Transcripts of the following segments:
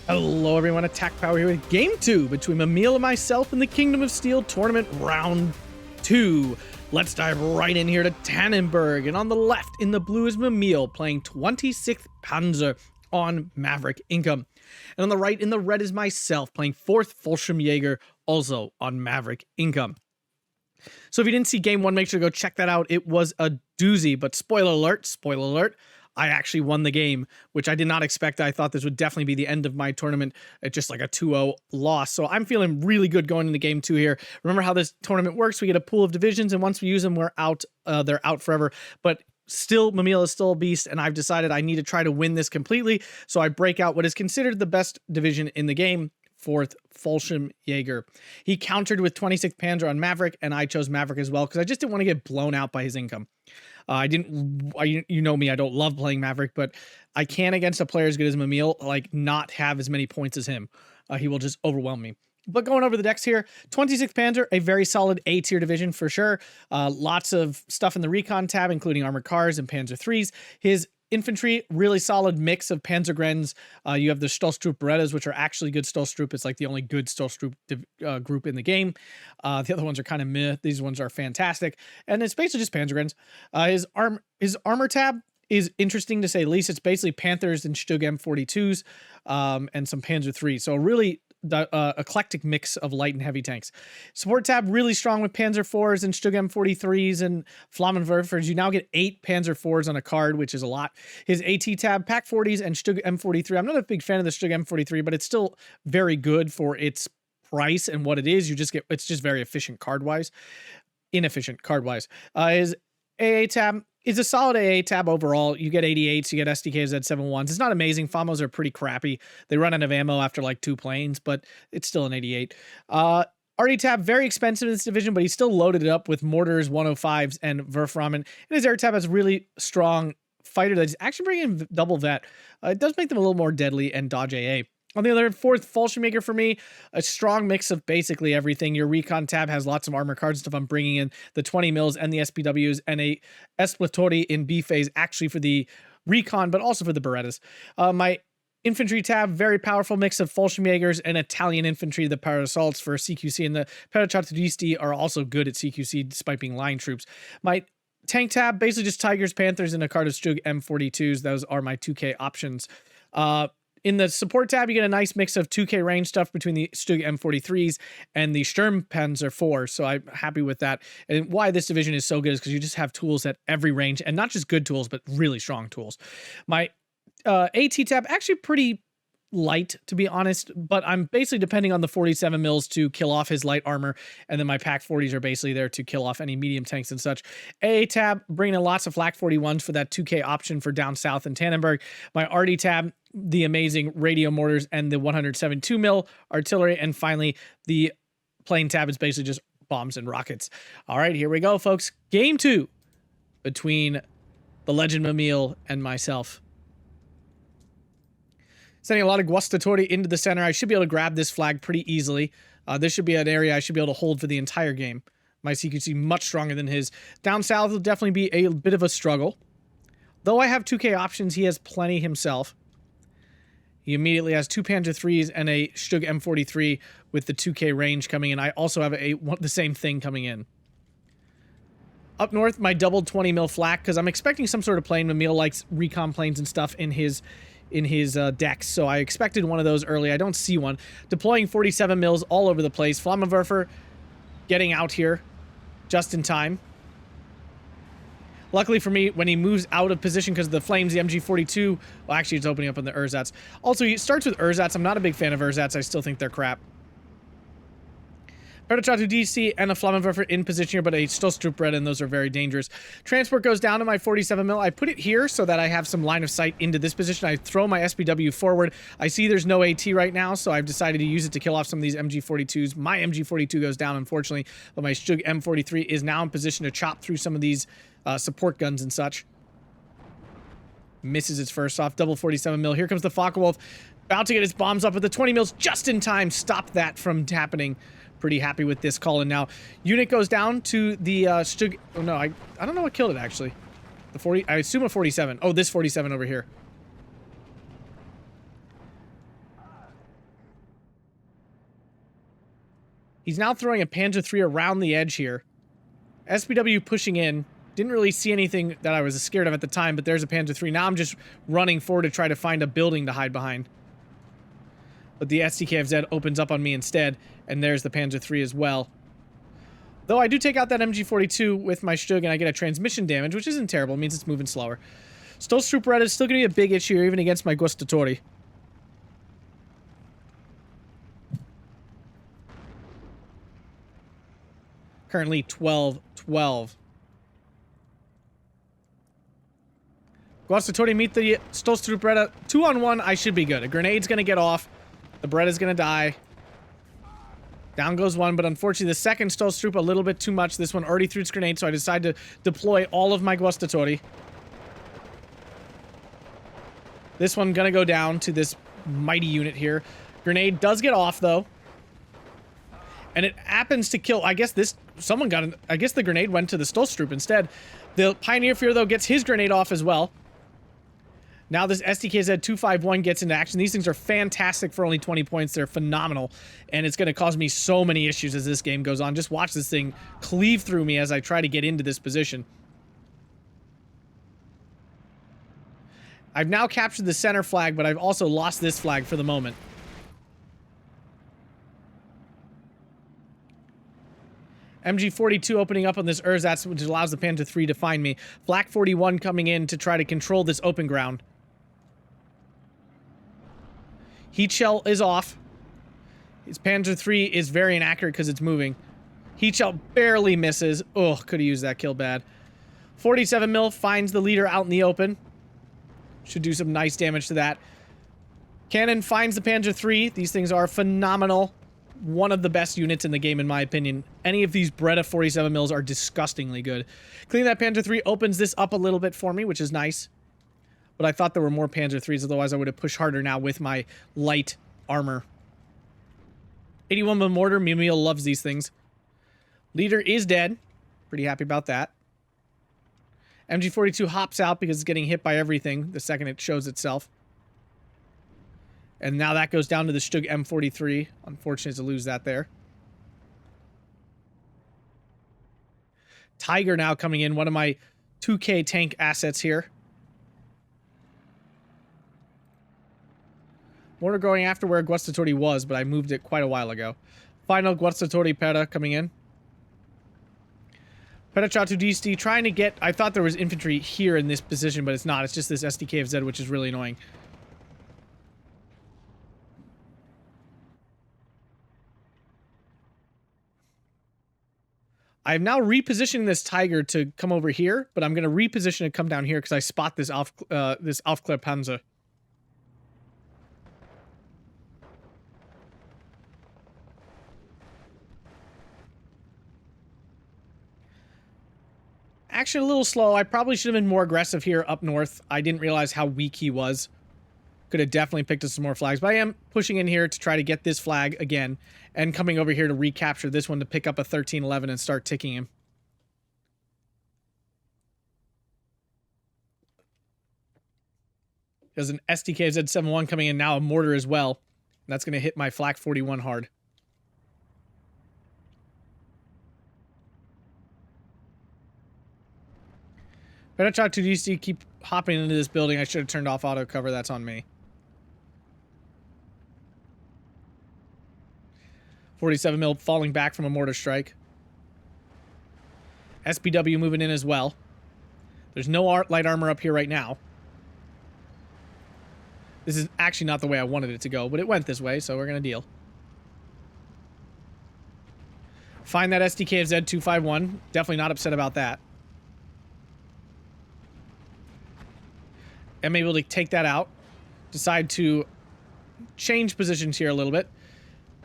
Hello everyone, Attack Power here with Game 2 between Mimile and myself in the Kingdom of Steel Tournament Round 2. Let's dive right in here to Tannenberg, and on the left in the blue is Mimile playing 26th Panzer on Maverick Income. And on the right in the red is myself playing 4th Fallschirmjager, also on Maverick Income. So if you didn't see Game 1, make sure to go check that out. It was a doozy, but spoiler alert, I actually won the game, which I did not expect. I thought this would definitely be the end of my tournament at just like a 2-0 loss. So I'm feeling really good going into Game 2 here. Remember how this tournament works. We get a pool of divisions, and once we use them, we're out. They're out forever. But still, Mimile is still a beast, and I've decided I need to try to win this completely. So I break out what is considered the best division in the game, 4th Fallschirmjager. He countered with 26th Panzer on Maverick, and I chose Maverick as well because I just didn't want to get blown out by his income. You know me, I don't love playing Maverick, but I can, against a player as good as Mimile, like, not have as many points as him. He will just overwhelm me. But going over the decks here, 26th Panzer, a very solid A-tier division for sure. Lots of stuff in the recon tab, including armored cars and Panzer IIIs. His infantry, really solid mix of Panzergrens. You have the Stoßtrupp Berettas, which are actually good Stoßtrupp. It's like the only good Stoßtrupp group in the game. The other ones are kind of meh. These ones are fantastic. And it's basically just Panzergrens. His armor tab is interesting to say the least. It's basically Panthers and Stug M42s and some Panzer IIIs. So really eclectic mix of light and heavy tanks. Support tab really strong with Panzer IVs and Stug M43s and Flammenwerfers. You now get 8 Panzer IVs on a card, which is a lot. His AT tab, Pak 40s and Stug M43. I'm not a big fan of the Stug M43, but it's still very good for its price and what it is. It's just very efficient card wise, inefficient card wise. His AA tab is a solid AA tab overall. You get 88s, you get SDKs at 71s. It's not amazing. FAMOs are pretty crappy. They run out of ammo after like 2 planes, but it's still an 88. RD tab, very expensive in this division, but he still loaded it up with mortars, 105s, and Werfrahmen. And his air tab has a really strong fighter that's actually bringing in double vet. It does make them a little more deadly and dodge AA. On the other hand, 4th Fallschirmjager for me, a strong mix of basically everything. Your recon tab has lots of armor cards and stuff. I'm bringing in the 20 mils and the SPWs and a Esploratori in B phase, actually for the recon, but also for the Berettas. My infantry tab, very powerful mix of Fallschirmjagers and Italian infantry. The Power Assaults for CQC and the Parachaturisti are also good at CQC despite being line troops. My tank tab, basically just Tigers, Panthers, and a card of Stug M42s. Those are my 2K options. In the support tab, you get a nice mix of 2K range stuff between the Stug M43s and the Sturmpanzer 4, so I'm happy with that. And why this division is so good is because you just have tools at every range, and not just good tools, but really strong tools. My AT tab, actually pretty light, to be honest, but I'm basically depending on the 47 mils to kill off his light armor, and then my Pak 40s are basically there to kill off any medium tanks and such. AA tab, bringing in lots of Flak 41s for that 2K option for down south in Tannenberg. My RD tab, the amazing radio mortars and the 172 mil artillery, and finally the plane tab is basically just bombs and rockets. All right, here we go, folks. Game 2 between the legend Mimile and myself. Sending a lot of Guastatori into the center. I should be able to grab this flag pretty easily. This should be an area I should be able to hold for the entire game. My CQC much stronger than his. Down south will definitely be a bit of a struggle. Though I have 2K options, he has plenty himself. He immediately has 2 Panzer IIIs and a Stug M43 with the 2K range coming in. I also have the same thing coming in. Up north, my double 20 mil flak, because I'm expecting some sort of plane. Mimile likes recon planes and stuff in his decks, so I expected one of those early. I don't see one. Deploying 47 mils all over the place. Flammenwerfer getting out here just in time. Luckily for me, when he moves out of position because of the flames, the MG42, well, actually, it's opening up on the ersatz. Also, he starts with ersatz. I'm not a big fan of ersatz. I still think they're crap. Parachaturisti and a Flammenwerfer in position here, but a Stoßtrupp Beretta, and those are very dangerous. Transport goes down to my 47 mil. I put it here so that I have some line of sight into this position. I throw my SPW forward. I see there's no AT right now, so I've decided to use it to kill off some of these MG42s. My MG42 goes down, unfortunately, but my Stug M43 is now in position to chop through some of these support guns and such. Misses its first off. Double 47 mil. Here comes the Focke-Wulf. About to get his bombs up with the 20 mils just in time. Stop that from happening. Pretty happy with this call in now. Unit goes down to the Stug. Oh no, I don't know what killed it actually. The 40. I assume a 47. Oh, this 47 over here. He's now throwing a Panzer III around the edge here. SPW pushing in. Didn't really see anything that I was scared of at the time, but there's a Panzer III. Now I'm just running forward to try to find a building to hide behind. But the SDKFZ opens up on me instead, and there's the Panzer III as well. Though I do take out that MG42 with my Stug, and I get a transmission damage, which isn't terrible. It means it's moving slower. Stolstruperetta is still going to be a big issue, even against my Gustatori. Currently 12-12. Gustatori meet the Stolstruperetta. 2-on-1, I should be good. A grenade's going to get off. The Beretta's going to die. Down goes one, but unfortunately the second Stolstrup a little bit too much. This one already threw its grenade, so I decided to deploy all of my Gustatori. This one gonna go down to this mighty unit here. Grenade does get off, though. And it happens to kill, I guess I guess the grenade went to the Stolstrup instead. The Pioneer Fear, though, gets his grenade off as well. Now this SDKZ 251 gets into action. These things are fantastic for only 20 points. They're phenomenal. And it's going to cause me so many issues as this game goes on. Just watch this thing cleave through me as I try to get into this position. I've now captured the center flag, but I've also lost this flag for the moment. MG42 opening up on this ersatz, which allows the Panzer III to find me. Flak 41 coming in to try to control this open ground. Heat shell is off. His Panzer III is very inaccurate because it's moving. Heat shell barely misses. Oh, could have used that kill bad. 47 mil finds the leader out in the open. Should do some nice damage to that. Cannon finds the Panzer III. These things are phenomenal. One of the best units in the game, in my opinion. Any of these Beretta 47 mils are disgustingly good. Cleaning that Panzer III opens this up a little bit for me, which is nice. But I thought there were more Panzer IIIs, otherwise I would have pushed harder now with my light armor. 81 mm mortar, Mimile loves these things. Leader is dead. Pretty happy about that. MG42 hops out because it's getting hit by everything the second it shows itself. And now that goes down to the Stug M43. Unfortunate to lose that there. Tiger now coming in, one of my 2K tank assets here. Mortar going after where Gustatori was, but I moved it quite a while ago. Final Gustatori Pera coming in. Perachatudisti trying to get... I thought there was infantry here in this position, but it's not. It's just this SDKFZ, which is really annoying. I'm now repositioning this Tiger to come over here, but I'm going to reposition it come down here because I spot this Aufklär Panzer. Action a little slow. I probably should have been more aggressive here up north. I didn't realize how weak he was. Could have definitely picked up some more flags, but I am pushing in here to try to get this flag again and coming over here to recapture this one to pick up a 1311 and start ticking him. There's an SDKZ-71 coming in now, a mortar as well. That's going to hit my Flak 41 hard. Better try to DC keep hopping into this building. I should have turned off auto cover. That's on me. 47 mil falling back from a mortar strike. SPW moving in as well. There's no light armor up here right now. This is actually not the way I wanted it to go, but it went this way, so we're going to deal. Find that SDKFZ 251. Definitely not upset about that. I'm able to take that out. Decide to change positions here a little bit.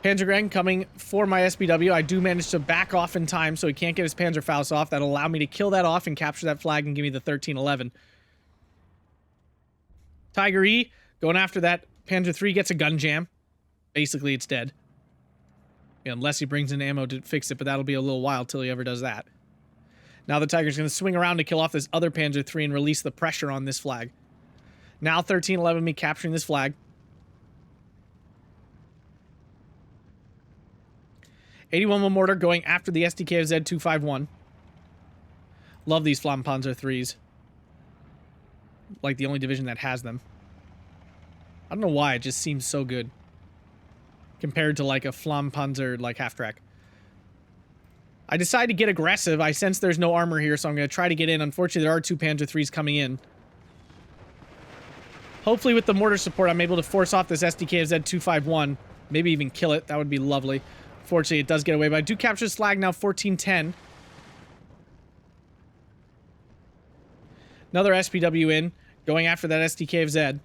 Panzergren coming for my SPW. I do manage to back off in time so he can't get his Panzerfaust off. That'll allow me to kill that off and capture that flag and give me the 1311. Tiger E going after that Panzer III gets a gun jam. Basically, it's dead. Yeah, unless he brings in ammo to fix it, but that'll be a little while till he ever does that. Now the Tiger's going to swing around to kill off this other Panzer III and release the pressure on this flag. Now 1311 me capturing this flag. 81mm mortar going after the SDKZ 251. Love these Fallschirmjager 3s. Like the only division that has them. I don't know why, it just seems so good. Compared to like a Fallschirmjager like half-track. I decided to get aggressive. I sense there's no armor here, so I'm going to try to get in. Unfortunately, there are 2 Panzer 3s coming in. Hopefully with the mortar support, I'm able to force off this SDKZ 251. Maybe even kill it. That would be lovely. Fortunately, it does get away, but I do capture this flag now, 1410. Another SPW in, going after that SDKZ.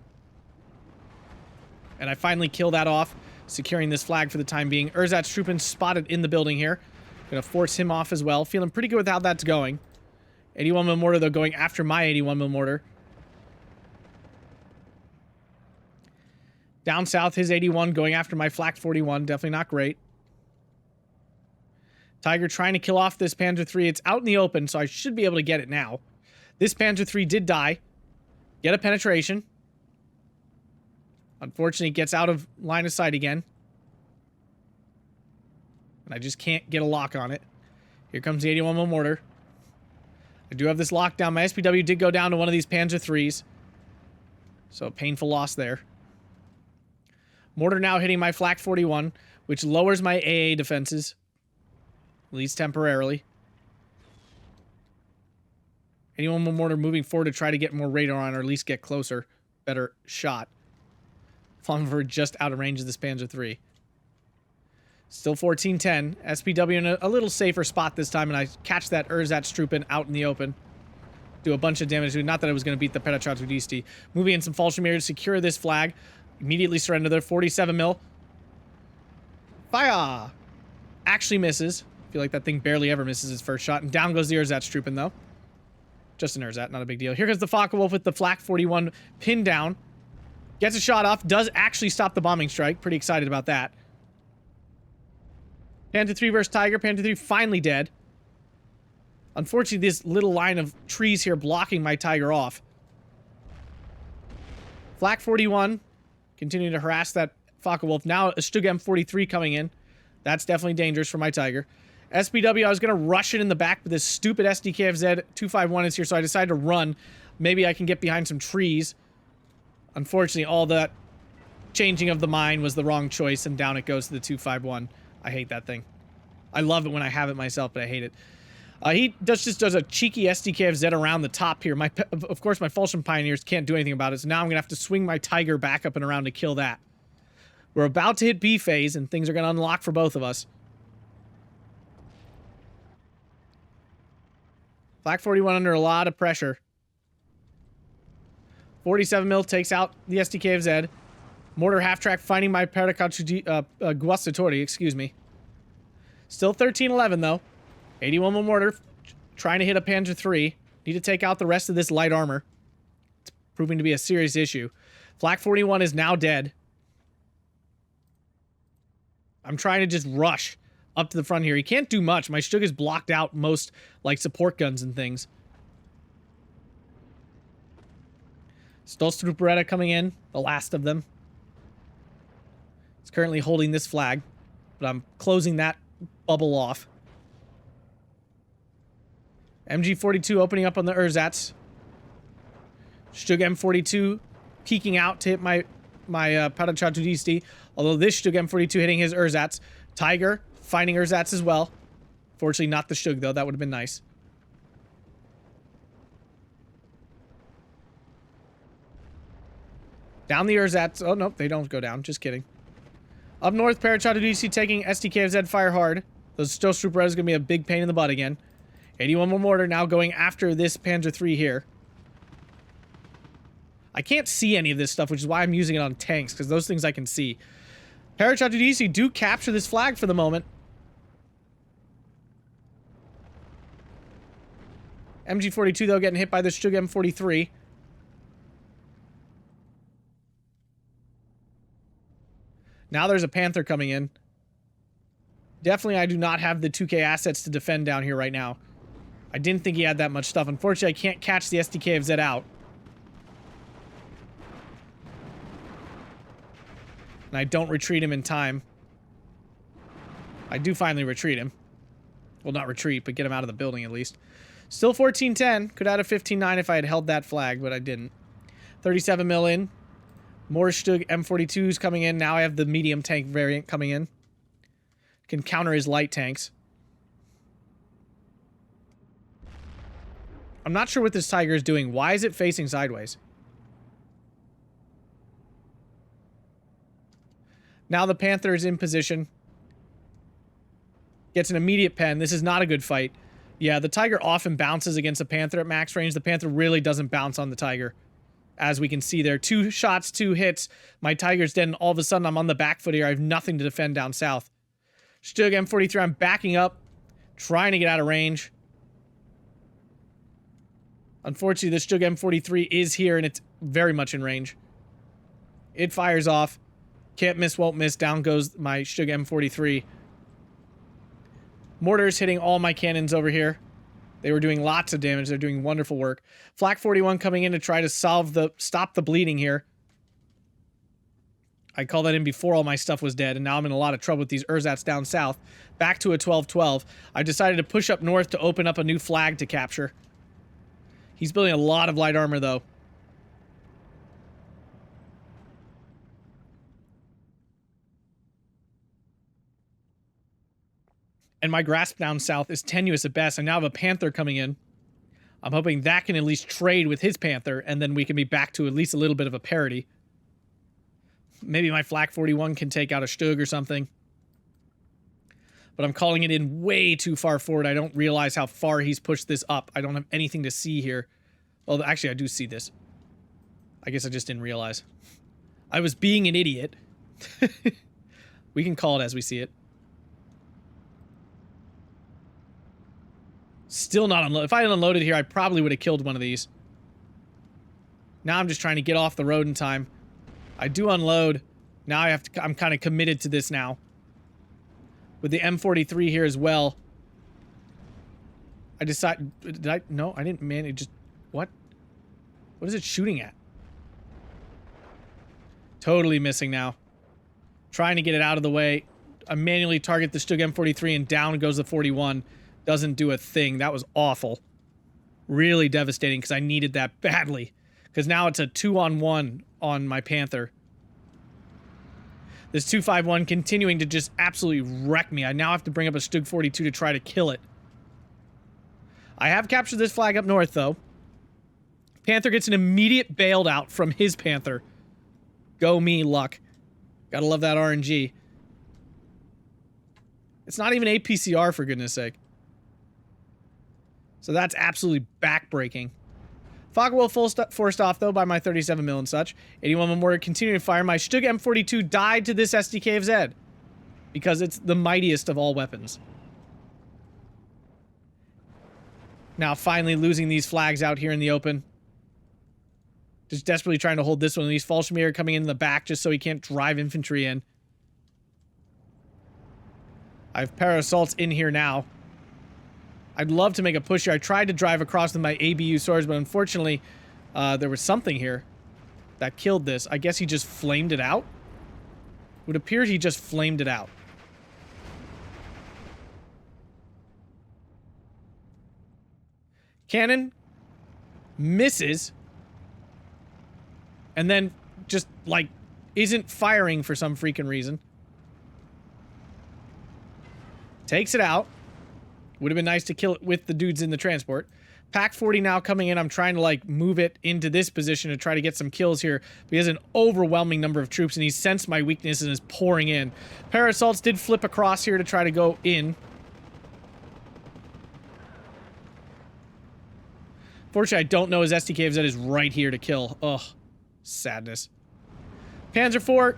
And I finally kill that off, securing this flag for the time being. Ersatztruppen spotted in the building here. Gonna force him off as well. Feeling pretty good with how that's going. 81mm mortar, though, going after my 81mm mortar. Down south, his 81 going after my Flak 41. Definitely not great. Tiger trying to kill off this Panzer 3. It's out in the open, so I should be able to get it now. This Panzer 3 did die. Get a penetration. Unfortunately, it gets out of line of sight again. And I just can't get a lock on it. Here comes the 81mm mortar. I do have this lockdown. My SPW did go down to one of these Panzer 3s. So, painful loss there. Mortar now hitting my Flak 41, which lowers my AA defenses. At least temporarily. 81mm mortar moving forward to try to get more radar on, or at least get closer. Better shot. Flammenwerfer just out of range of this Panzer 3. Still 1410. SPW in a little safer spot this time, and I catch that Ersatztruppen out in the open. Do a bunch of damage to it. Not that I was going to beat the Petrochatudiste. Moving in some Fallschirmjager to secure this flag. Immediately surrender there. 47mm. Fire! Actually misses. I feel like that thing barely ever misses his first shot. And down goes the Ersatztruppen, though. Just an Erzat, not a big deal. Here goes the Focke-Wulf with the Flak 41 pinned down. Gets a shot off. Does actually stop the bombing strike. Pretty excited about that. Panther 3 versus Tiger. Panther 3 finally dead. Unfortunately, this little line of trees here blocking my Tiger off. Flak 41 continuing to harass that Focke-Wulf. Now a Stug M43 coming in. That's definitely dangerous for my Tiger. SPW, I was going to rush it in the back, but this stupid SDKFZ 251 is here, so I decided to run. Maybe I can get behind some trees. Unfortunately, all that changing of the mind was the wrong choice, and down it goes to the 251. I hate that thing. I love it when I have it myself, but I hate it. He just does a cheeky SDKFZ around the top here. Of course, my Fallschirm Pioneers can't do anything about it, so now I'm going to have to swing my Tiger back up and around to kill that. We're about to hit B phase, and things are going to unlock for both of us. Flak 41 under a lot of pressure. 47mm takes out the SDKFZ. Mortar half-track finding my Guastatori, excuse me. Still 1311, though. 81mm mortar trying to hit a Panzer 3. Need to take out the rest of this light armor. It's proving to be a serious issue. Flak 41 is now dead. I'm trying to just rush up to the front here. He can't do much. My Stug has blocked out most, like, support guns and things. Stolstruperetta coming in. The last of them. It's currently holding this flag. But I'm closing that bubble off. MG42 opening up on the Erzats. Stug M42 peeking out to hit my Parachatudiste. Although this Stug M42 hitting his Erzats. Tiger finding Erzats as well. Fortunately not the Stug though. That would have been nice. Down the Erzats. Oh, nope. They don't go down. Just kidding. Up north, Parachatudiste taking SDKFZ fire hard. Those Stolstruperetta is going to be a big pain in the butt again. 81mm mortar now going after this Panzer 3 here. I can't see any of this stuff, which is why I'm using it on tanks, because those things I can see. Parachatudiste do capture this flag for the moment. MG42, though, getting hit by the Stug M43. Now there's a Panther coming in. Definitely, I do not have the 2K assets to defend down here right now. I didn't think he had that much stuff. Unfortunately, I can't catch the SDKFZ out. And I don't retreat him in time. I do finally retreat him. Well, not retreat, but get him out of the building at least. Still 14-10. Could add a 15-9 if I had held that flag, but I didn't. 37 mil in. More Stug M42s coming in. Now I have the medium tank variant coming in. Can counter his light tanks. I'm not sure what this Tiger is doing. Why is it facing sideways? Now the Panther is in position. Gets an immediate pen. This is not a good fight. Yeah, the Tiger often bounces against the Panther at max range. The Panther really doesn't bounce on the Tiger. As we can see there. 2 shots, 2 hits. My Tiger's dead, and all of a sudden I'm on the back foot here. I have nothing to defend down south. Stug M43, I'm backing up. Trying to get out of range. Unfortunately, the Stug M43 is here, and it's very much in range. It fires off. Can't miss, won't miss. Down goes my Stug M43. Mortars hitting all my cannons over here. They were doing lots of damage. They're doing wonderful work. Flak 41 coming in to try to stop the bleeding here. I called that in before all my stuff was dead, and now I'm in a lot of trouble with these ersatz down south. Back to a 12-12. I decided to push up north to open up a new flag to capture. He's building a lot of light armor, though. And my grasp down south is tenuous at best. I now have a Panther coming in. I'm hoping that can at least trade with his Panther, and then we can be back to at least a little bit of a parity. Maybe my Flak 41 can take out a Stug or something. But I'm calling it in way too far forward. I don't realize how far he's pushed this up. I don't have anything to see here. Well, actually, I do see this. I guess I just didn't realize. I was being an idiot. We can call it as we see it. Still not unloaded. If I had unloaded here, I probably would have killed one of these. Now I'm just trying to get off the road in time. I do unload. Now I have to, I'm kind of committed to this now. With the M43 here as well. I decided, no, I didn't manage, what? What is it shooting at? Totally missing now. Trying to get it out of the way. I manually target the Stug M43 and down goes the 41. Doesn't do a thing. That was awful. Really devastating because I needed that badly. Because now it's a 2-on-1 on my Panther. This 251 continuing to just absolutely wreck me. I now have to bring up a Stug 42 to try to kill it. I have captured this flag up north, though. Panther gets an immediate bailed out from his Panther. Go me, luck. Gotta love that RNG. It's not even APCR, for goodness sake. So that's absolutely backbreaking. Fogwell forced off, though, by my 37 mil and such. 81 mortar continuing to fire. My Stug M42 died to this SDK of Z. Because it's the mightiest of all weapons. Now finally losing these flags out here in the open. Just desperately trying to hold this one. These Fallschirmjager coming in the back just so he can't drive infantry in. I have para-assaults in here now. I'd love to make a push here. I tried to drive across with my ABU swords, but unfortunately, there was something here that killed this. I guess he just flamed it out? It would appear he just flamed it out. Cannon misses. And then just, like, isn't firing for some freaking reason. Takes it out. Would have been nice to kill it with the dudes in the transport. Pack 40 now coming in. I'm trying to, like, move it into this position to try to get some kills here. But he has an overwhelming number of troops, and he sensed my weakness and is pouring in. Para-assaults did flip across here to try to go in. Fortunately, I don't know his SDK of Z is right here to kill. Ugh. Sadness. Panzer IV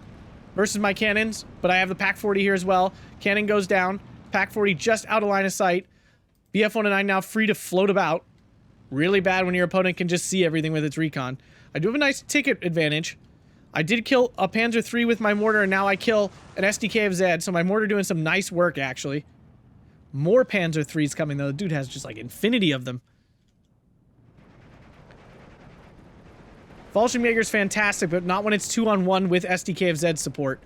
versus my cannons, but I have the Pack 40 here as well. Cannon goes down. Pack 40 just out of line of sight. BF-109 now free to float about. Really bad when your opponent can just see everything with its recon. I do have a nice ticket advantage. I did kill a Panzer III with my mortar, and now I kill an SDK of Z, so my mortar doing some nice work, actually. More Panzer IIIs coming, though. The dude has just, like, infinity of them. Fallschirmjager's fantastic, but not when it's 2-on-1 with SDK of Z support.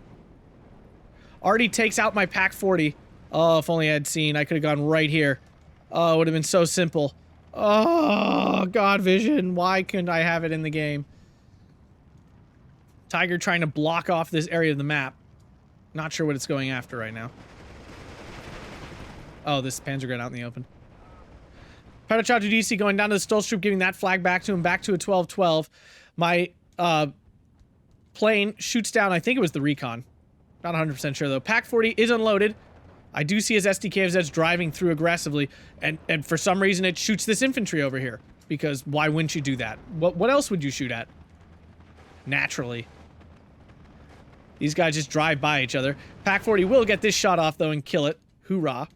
Already takes out my Pack 40. Oh, if only I had seen. I could have gone right here. Oh, it would have been so simple. Oh, God, vision. Why couldn't I have it in the game? Tiger trying to block off this area of the map. Not sure what it's going after right now. Oh, this Panzer got out in the open. Pedachatu DC going down to the Stolz Troop, giving that flag back to him, back to a 12-12. My plane shoots down, I think it was the recon. Not 100% sure, though. Pak-40 is unloaded. I do see his SDKFZs driving through aggressively, and for some reason it shoots this infantry over here. Because why wouldn't you do that? What else would you shoot at? Naturally. These guys just drive by each other. Pak-40 will get this shot off, though, and kill it. Hoorah.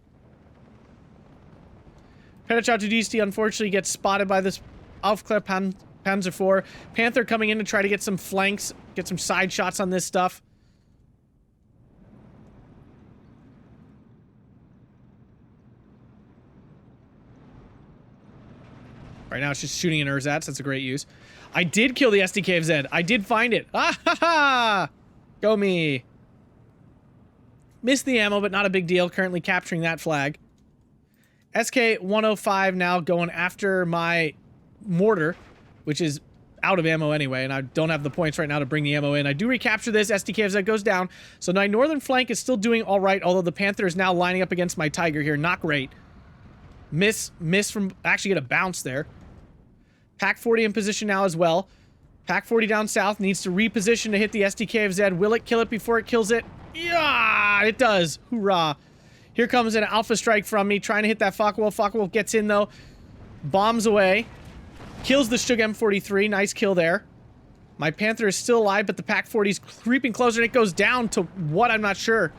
Pedachatu DC unfortunately gets spotted by this Aufklär Panzer IV. Panther coming in to try to get some flanks, get some side shots on this stuff. Right now it's just shooting in ersatz. That's a great use. I did kill the SDKFZ. I did find it. Ah ha ha! Go me. Missed the ammo, but not a big deal. Currently capturing that flag. SK-105 now going after my mortar, which is out of ammo anyway, and I don't have the points right now to bring the ammo in. I do recapture this. SDKFZ goes down. So my northern flank is still doing all right, although the Panther is now lining up against my Tiger here. Not great. Miss from... Actually get a bounce there. Pak-40 in position now as well. Pak-40 down south needs to reposition to hit the SDKFZ. Will it kill it before it kills it? Yeah, it does. Hoorah. Here comes an alpha strike from me, trying to hit that Focke-Wulf. Focke-Wulf gets in, though. Bombs away. Kills the Stug M43. Nice kill there. My Panther is still alive, but the Pak-40 is creeping closer, and it goes down to what? I'm not sure.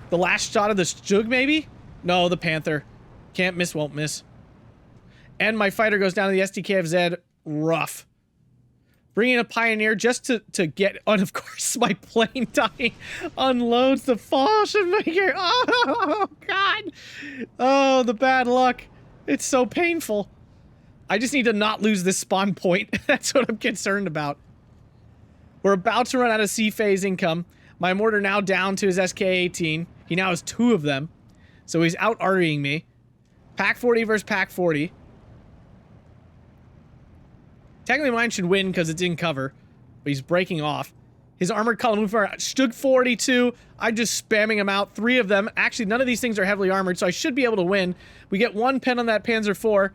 The last shot of the Stug, maybe? No, the Panther. Can't miss, won't miss. And my fighter goes down to the SDKFZ. Rough. Bringing a Pioneer just to get... And of course, my plane dying unloads the Fallschirmjager. Oh, God. Oh, the bad luck. It's so painful. I just need to not lose this spawn point. That's what I'm concerned about. We're about to run out of C-phase income. My mortar now down to his SK-18. He now has 2 of them. So he's out-artying me. Pak-40 versus Pak-40. Technically mine should win because it's in cover, but he's breaking off. His armored column moved forward. Stug 42. I'm just spamming him out. 3 of them. Actually, none of these things are heavily armored, so I should be able to win. We get 1 pen on that Panzer IV.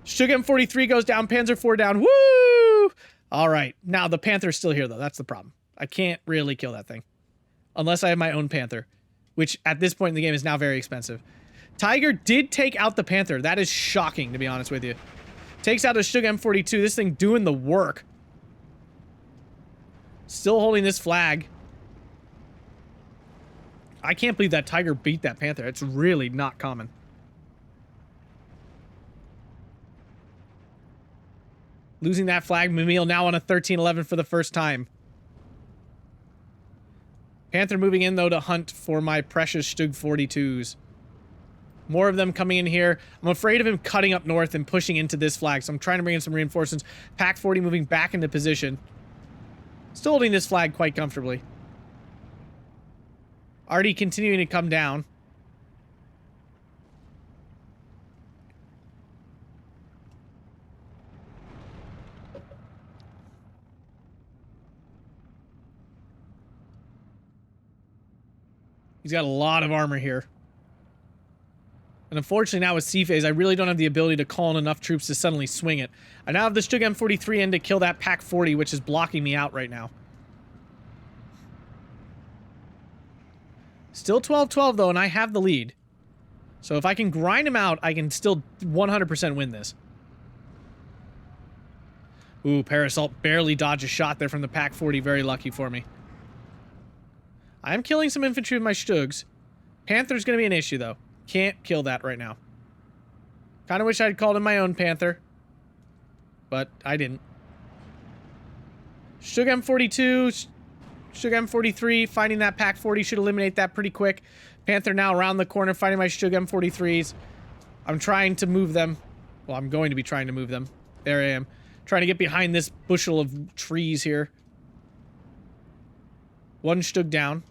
Stug M43 goes down. Panzer IV down. Woo! All right. Now, the Panther's still here, though. That's the problem. I can't really kill that thing. Unless I have my own Panther, which at this point in the game is now very expensive. Tiger did take out the Panther. That is shocking, to be honest with you. Takes out a Stug M42. This thing doing the work. Still holding this flag. I can't believe that Tiger beat that Panther. It's really not common. Losing that flag. Mimile now on a 13-11 for the first time. Panther moving in, though, to hunt for my precious Stug 42s. More of them coming in here. I'm afraid of him cutting up north and pushing into this flag, so I'm trying to bring in some reinforcements. Pak-40 moving back into position. Still holding this flag quite comfortably. Already continuing to come down. He's got a lot of armor here. And unfortunately now with C-phase, I really don't have the ability to call in enough troops to suddenly swing it. I now have the Stug M43 in to kill that Pak-40, which is blocking me out right now. Still 12-12 though, and I have the lead. So if I can grind him out, I can still 100% win this. Ooh, Parasult barely dodged a shot there from the Pak-40. Very lucky for me. I'm killing some infantry with my Stugs. Panther's going to be an issue though. Can't kill that right now. Kind of wish I'd called in my own Panther. But I didn't. Stug M42, Stug M43, finding that Pak-40 should eliminate that pretty quick. Panther now around the corner, finding my Stug M43s. I'm trying to move them. Well, I'm going to be trying to move them. There I am. Trying to get behind this bushel of trees here. 1 Stug down.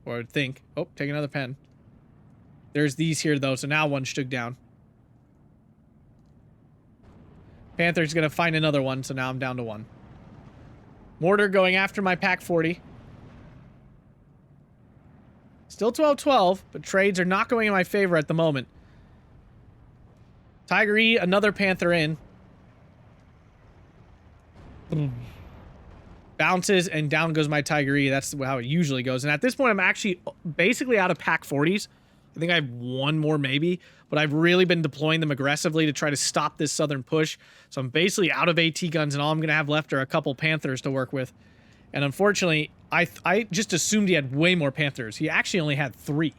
Or I would think. Oh, take another pen. There's these here, though, so now one Stug down. Panther's gonna find another one, so now I'm down to one. Mortar going after my Pack 40. Still 12-12, but trades are not going in my favor at the moment. Tiger E, another Panther in. Bounces, and down goes my Tiger E. That's how it usually goes. And at this point, I'm actually basically out of Pack 40s. I think I have one more maybe, but I've really been deploying them aggressively to try to stop this southern push. So I'm basically out of AT guns, and all I'm going to have left are a couple Panthers to work with. And unfortunately, I just assumed he had way more Panthers. He actually only had 3.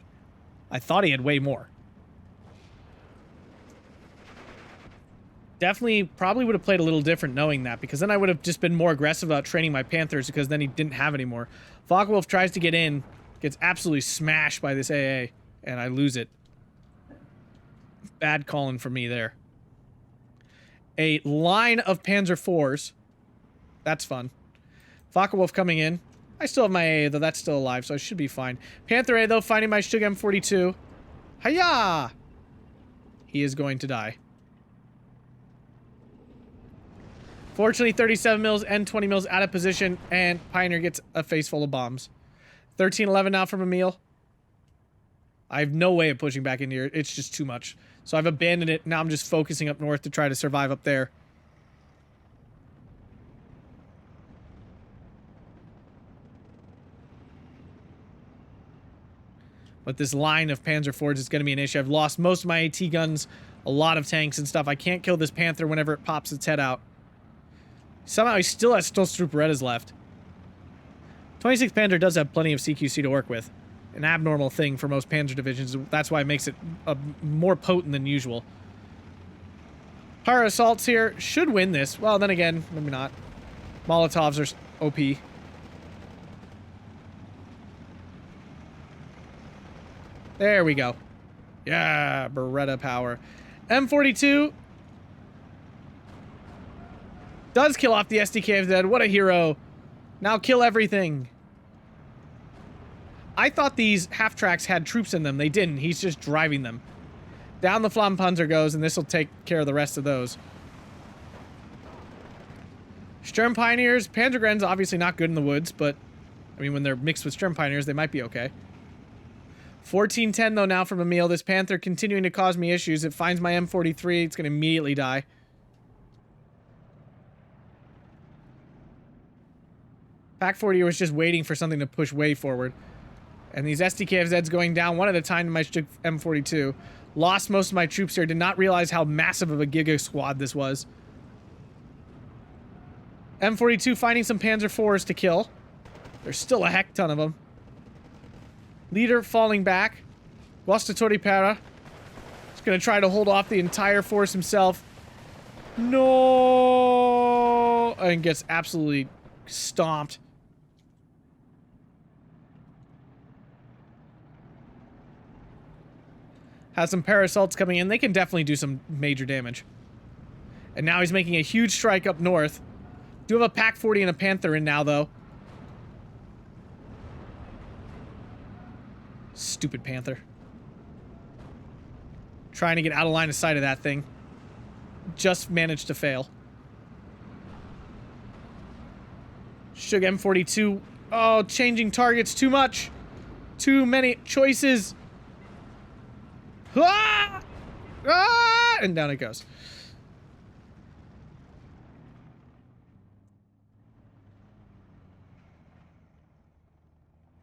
I thought he had way more. Definitely, probably would have played a little different knowing that, because then I would have just been more aggressive about training my Panthers, because then he didn't have any more. Focke-Wulf tries to get in, gets absolutely smashed by this AA, and I lose it. Bad calling for me there. A line of Panzer IVs. That's fun. Focke-Wulf coming in. I still have my AA, though. That's still alive, so I should be fine. Panther A, though, finding my Stug M42. Hiya! He is going to die. Fortunately, 37 mils and 20 mils out of position, and Pioneer gets a face full of bombs. 13-11 now from Mimile. I have no way of pushing back in here. It's just too much. So I've abandoned it. Now I'm just focusing up north to try to survive up there. But this line of Panzer IVs is going to be an issue. I've lost most of my AT guns, a lot of tanks and stuff. I can't kill this Panther whenever it pops its head out. Somehow he still has Stormtroopers left. 26th Panzer does have plenty of CQC to work with. An abnormal thing for most Panzer divisions. That's why it makes it more potent than usual. Pyro assaults here should win this. Well, then again, maybe not. Molotovs are OP. There we go. Yeah, Beretta power. M42 does kill off the SDKFZ. What a hero. Now kill everything. I thought these half-tracks had troops in them. They didn't. He's just driving them. Down the Flampanzer goes, and this will take care of the rest of those. Sturm Pioneers. Panzergren's obviously not good in the woods, but, I mean, when they're mixed with Sturm Pioneers, they might be okay. 14-10, though, now from Mimile. This Panther continuing to cause me issues. It finds my M43. It's going to immediately die. Pack 40 was just waiting for something to push way forward. And these SDKFZs going down one at a time to my M42. Lost most of my troops here. Did not realize how massive of a Giga squad this was. M42 finding some Panzer IVs to kill. There's still a heck ton of them. Leader falling back. Guastatori Para. He's going to try to hold off the entire force himself. No! And gets absolutely stomped. Has some Parasalts coming in. They can definitely do some major damage. And now he's making a huge strike up north. Do have a Pack 40 and a Panther in now, though. Stupid Panther. Trying to get out of line of sight of that thing. Just managed to fail. Stug M42. Oh, changing targets too much. Too many choices. Ah! Ah! And down it goes.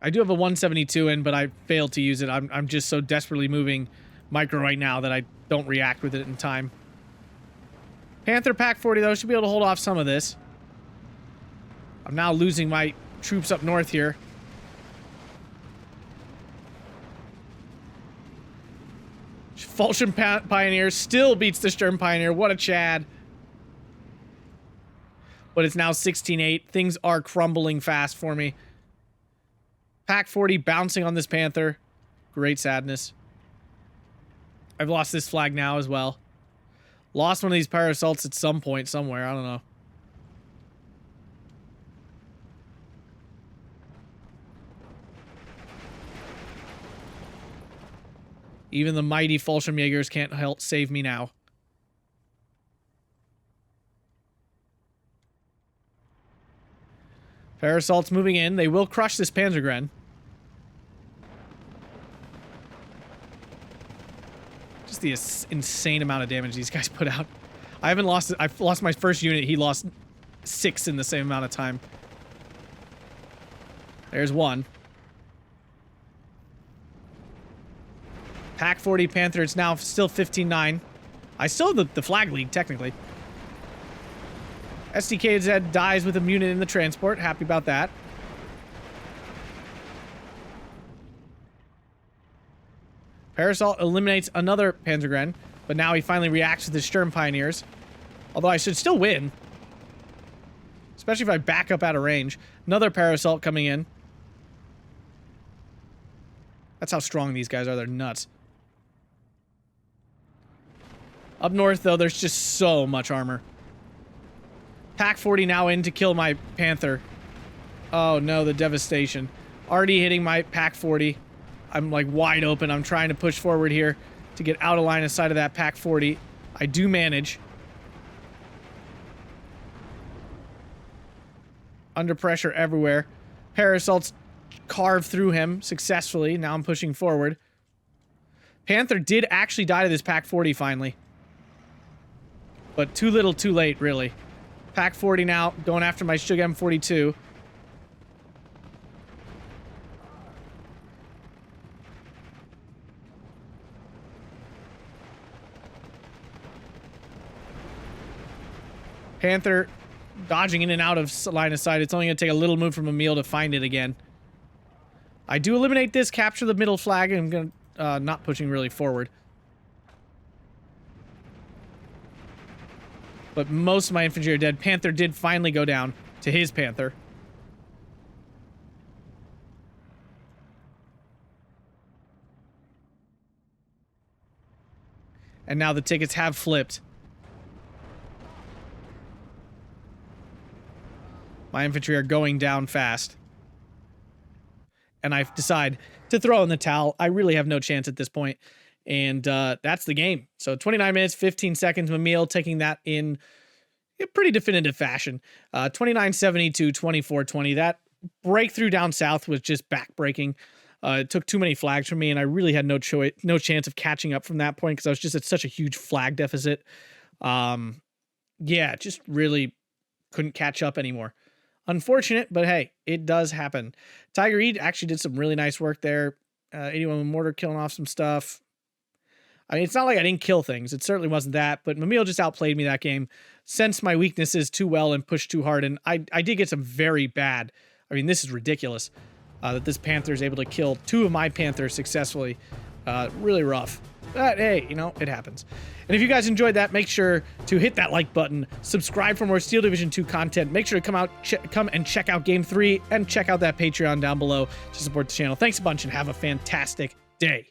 I do have a 172 in, but I failed to use it. I'm just so desperately moving micro right now that I don't react with it in time. Panther Pack 40, though, should be able to hold off some of this. I'm now losing my troops up north here. Fallschirm Pioneer still beats the Sturm Pioneer. What a Chad. But it's now 16-8. Things are crumbling fast for me. Pack 40 bouncing on this Panther. Great sadness. I've lost this flag now as well. Lost one of these Pyro assaults at some point somewhere. I don't know. Even the mighty Fallschirmjagers can't help save me now. Parasault's moving in. They will crush this Panzergren. Just the insane amount of damage these guys put out. I haven't lost... I've lost my first unit. He lost 6 in the same amount of time. There's one. Pack 40 Panther. It's now still 15-9. I still have the flag lead, technically. SDKZ dies with a unit in the transport. Happy about that. Parasault eliminates another Panzergren, but now he finally reacts with his Sturm Pioneers. Although I should still win. Especially if I back up out of range. Another Parasault coming in. That's how strong these guys are. They're nuts. Up north, though, there's just so much armor. Pack 40 now in to kill my Panther. Oh no, the devastation. Already hitting my Pack 40. I'm like wide open. I'm trying to push forward here to get out of line of sight of that Pack 40. I do manage. Under pressure everywhere. Parasaults carve through him successfully. Now I'm pushing forward. Panther did actually die to this Pack 40 finally. But too little, too late, really. Pack 40 now, going after my Shug M42. Panther dodging in and out of line of sight. It's only going to take a little move from Mimile to find it again. I do eliminate this, capture the middle flag, and I'm going to not pushing really forward. But most of my infantry are dead. Panther did finally go down to his Panther. And now the tickets have flipped. My infantry are going down fast. And I decide to throw in the towel. I really have no chance at this point. And that's the game. So 29 minutes, 15 seconds. Mimile taking that in a pretty definitive fashion. 29-70 to 24-20. That breakthrough down south was just backbreaking. It took too many flags from me, and I really had no chance of catching up from that point because I was just at such a huge flag deficit. Yeah, just really couldn't catch up anymore. Unfortunate, but hey, it does happen. Tiger E actually did some really nice work there. 81 mortar killing off some stuff. I mean, it's not like I didn't kill things. It certainly wasn't that, but Mimile just outplayed me that game, sensed my weaknesses too well and pushed too hard, and I did get some very bad... I mean, this is ridiculous that this Panther is able to kill 2 of my Panthers successfully. Really rough. But hey, you know, it happens. And if you guys enjoyed that, make sure to hit that like button, subscribe for more Steel Division 2 content, make sure to come and check out Game 3, and check out that Patreon down below to support the channel. Thanks a bunch and have a fantastic day.